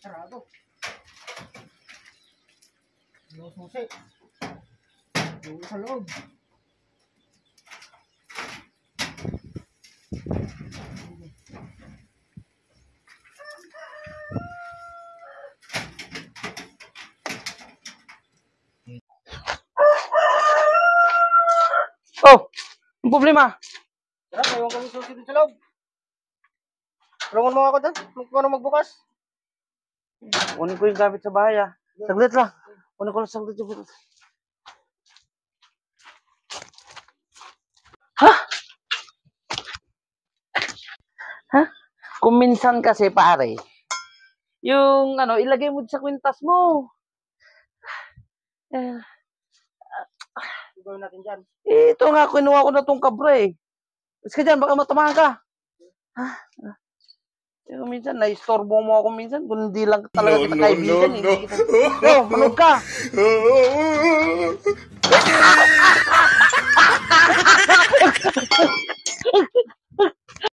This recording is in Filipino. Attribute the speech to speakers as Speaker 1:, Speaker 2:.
Speaker 1: Sarado. Yung susi. Yung sa loob.
Speaker 2: Oh, ang problema.
Speaker 1: Tara, mayroon kami susi dun sa loob. Tulungan mo ako dyan. Paano magbukas?
Speaker 2: Kunin ko yung gamit sa bahay ah. Saglit lang. Kunin ko lang saglit yung... Ha? Ha? Kung minsan kasi pare, yung ano, ilagay mo sa kwintas mo. Eh,
Speaker 1: Gawin natin dyan.
Speaker 2: ito nga, kinuha ko na tong kabra eh. Kasi dyan, baka matamaan ka. Ha? Yung minsan, naistorbo mo ako minsan. Kung hindi lang talaga kita kaibigan. No. Kita... Oh, manood ka.